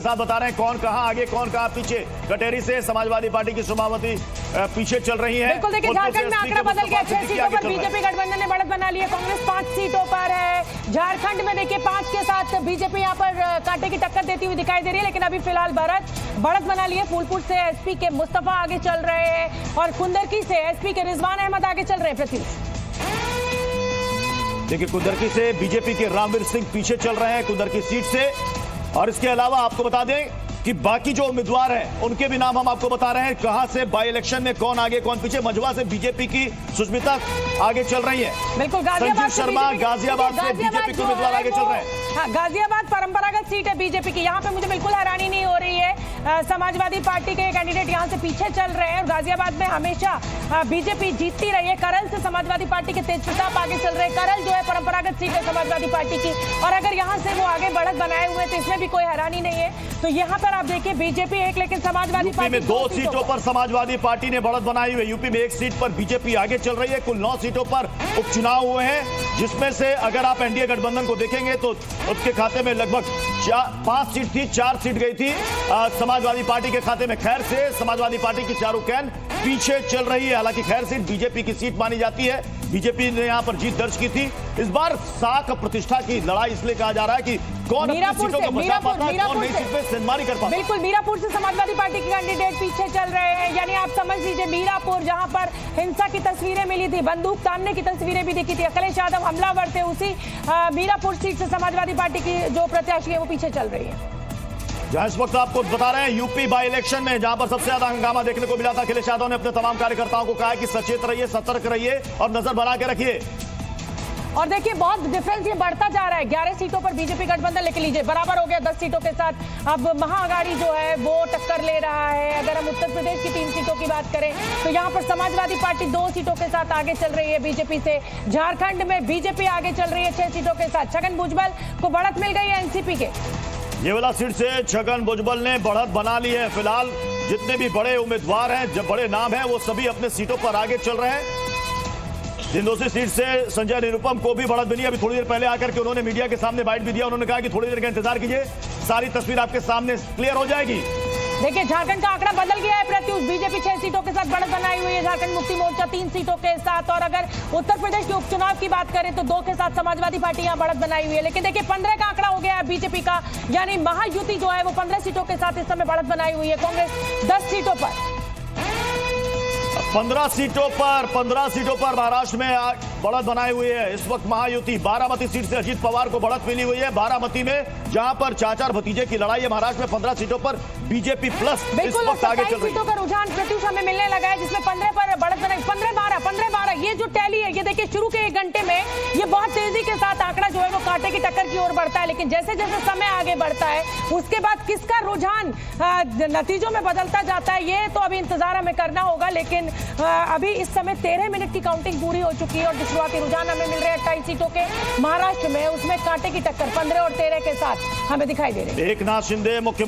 साथ बता रहे हैं कौन कहां आगे कौन कहां पीछे। कटेरी से समाजवादी पार्टी की सोमावती पीछे चल रही है। बिल्कुल देखिए, झारखंड में आंकड़ा बदल गया। 6 सीटों पर बीजेपी गठबंधन ने बढ़त बना ली है। कांग्रेस 5 सीटों पर है। झारखंड में देखिए 5 के साथ बीजेपी यहां पर कांटे की टक्कर देती हुई दिखाई दे रही है, लेकिन अभी फिलहाल बढ़त बना ली है। फूलपुर से एसपी के मुस्तफा आगे चल रहे हैं और कुंदरकी से एसपी के रिजवान अहमद आगे चल रहे हैं। पृथ्वी देखिए, कुंदरकी से बीजेपी के रामवीर सिंह पीछे चल रहे हैं कुंदरकी सीट से। और इसके अलावा आपको बता दें कि बाकी जो उम्मीदवार हैं उनके भी नाम हम आपको बता रहे हैं, कहां से बाई इलेक्शन में कौन आगे कौन पीछे। मझवा से बीजेपी की सुष्मिता आगे चल रही है। बिल्कुल, संजीव शर्मा गाजियाबाद से बीजेपी के उम्मीदवार आगे चल रहे हैं। हाँ, गाजियाबाद परंपरागत सीट है बीजेपी की। यहाँ पे मुझे बिल्कुल हैरानी नहीं हो रही है। समाजवादी पार्टी के कैंडिडेट यहाँ से पीछे चल रहे हैं और गाजियाबाद में हमेशा बीजेपी जीतती रही है। करल से समाजवादी पार्टी के तेज प्रताप आगे चल रहे हैं। करल जो है परंपरागत सीट है समाजवादी पार्टी की, और अगर यहाँ से वो आगे बढ़त बनाए हुए तो इसमें भी कोई हैरानी नहीं है। तो यहाँ पर आप देखिए बीजेपी एक, लेकिन समाजवादी पार्टी में 2 सीटों पर समाजवादी पार्टी ने बढ़त बनाई हुई है। यूपी में 1 सीट पर बीजेपी आगे चल रही है। कुल 9 सीटों पर उपचुनाव हुए हैं, जिसमें से अगर आप एनडीए गठबंधन को देखेंगे तो उसके खाते में लगभग 5 सीट थी, 4 सीट गई थी समाजवादी पार्टी के खाते में। खैर से समाजवादी पार्टी की चारू कैन पीछे चल रही है। हालांकि खैर सीट बीजेपी की सीट मानी जाती है। बीजेपी ने यहां पर जीत दर्ज की थी। इस बार साख प्रतिष्ठा की लड़ाई इसलिए कहा जा रहा है कि कौन अपनी सीटों को बचा पाता है, कौन नई सीट पे सिंधमारी कर पाता है। बिल्कुल, मीरापुर से समाजवादी पार्टी के कैंडिडेट पीछे चल रहे हैं। यानी आप समझ लीजिए मीरापुर, जहां पर हिंसा की तस्वीरें मिली थी, बंदूक तानने की तस्वीरें भी दिखी थी, अखिलेश यादव हमलावर थे, उसी मीरापुर सीट से समाजवादी पार्टी की जो प्रत्याशी है वो पीछे चल रही है। जहां इस वक्त आपको बता रहे हैं यूपी बाई इलेक्शन में जहां पर सबसे ज्यादा हंगामा देखने को मिला था, अखिलेश यादव ने अपने तमाम कार्यकर्ताओं को कहा कि सचेत रहिए, सतर्क रहिए और नजर बना के रखिए। और देखिए बहुत डिफरेंस ये बढ़ता जा रहा है। 11 सीटों पर बीजेपी गठबंधन लेके लीजिए बराबर हो गया 10 सीटों के साथ। अब महाअघाड़ी जो है वो टक्कर ले रहा है। अगर हम उत्तर प्रदेश की 3 सीटों की बात करें तो यहाँ पर समाजवादी पार्टी 2 सीटों के साथ आगे चल रही है बीजेपी से। झारखंड में बीजेपी आगे चल रही है 6 सीटों के साथ। छगन भुजबल को बढ़त मिल गई है एनसीपी के। ये वाला सीट से छगन भुजबल ने बढ़त बना ली है। फिलहाल जितने भी बड़े उम्मीदवार हैं, जब बड़े नाम हैं, वो सभी अपने सीटों पर आगे चल रहे हैं। जिंदोसी सीट से संजय निरुपम को भी बढ़त मिली। अभी थोड़ी देर पहले आकर के उन्होंने मीडिया के सामने बाइट भी दिया। उन्होंने कहा कि थोड़ी देर का इंतजार कीजिए, सारी तस्वीर आपके सामने क्लियर हो जाएगी। देखिए झारखंड का आंकड़ा बदल गया है प्रत्युष। बीजेपी 6 सीटों के साथ बढ़त बनाई हुई है। झारखंड मुक्ति मोर्चा 3 सीटों के साथ। और अगर उत्तर प्रदेश के उपचुनाव की बात करें तो 2 के साथ समाजवादी पार्टी यहाँ बढ़त बनाई हुई है। लेकिन देखिए 15 का आंकड़ा हो गया है बीजेपी का, यानी महायुति जो है वो 15 सीटों के साथ इस समय बढ़त बनाई हुई है। कांग्रेस 10 सीटों पर 15 सीटों पर महाराष्ट्र में बढ़त बनाई हुई है। इस वक्त महायुति बारामती सीट से अजीत पवार को बढ़त मिली हुई है। बारामती में जहां पर चाचा और भतीजे की लड़ाई है, महाराष्ट्र में 15 सीटों पर बीजेपी प्लस इस वक्त आगे चल रही है। सीटों का रुझान प्रत्युष हमें मिलने लगा है, जिसमें 15 पर बढ़त बनाई। 15-12 ये जो टैली है, ये देखिए शुरू के 1 घंटे में ये बहुत तेजी के साथ आंकड़ा जो है वो कांटे की टक्कर की ओर बढ़ता है। लेकिन जैसे जैसे समय आगे बढ़ता है उसके बाद किसका रुझान नतीजों में बदलता जाता है, ये तो अभी इंतजार हमें करना होगा। लेकिन अभी इस समय 13 मिनट की काउंटिंग पूरी हो चुकी है और जो शुरुआती रुझान हमें मिल रहे हैं 28 सीटों के महाराष्ट्र में, उसमें कांटे की टक्कर 15 और 13 के साथ हमें दिखाई दे रही है। एकनाथ शिंदे मुख्यमंत्री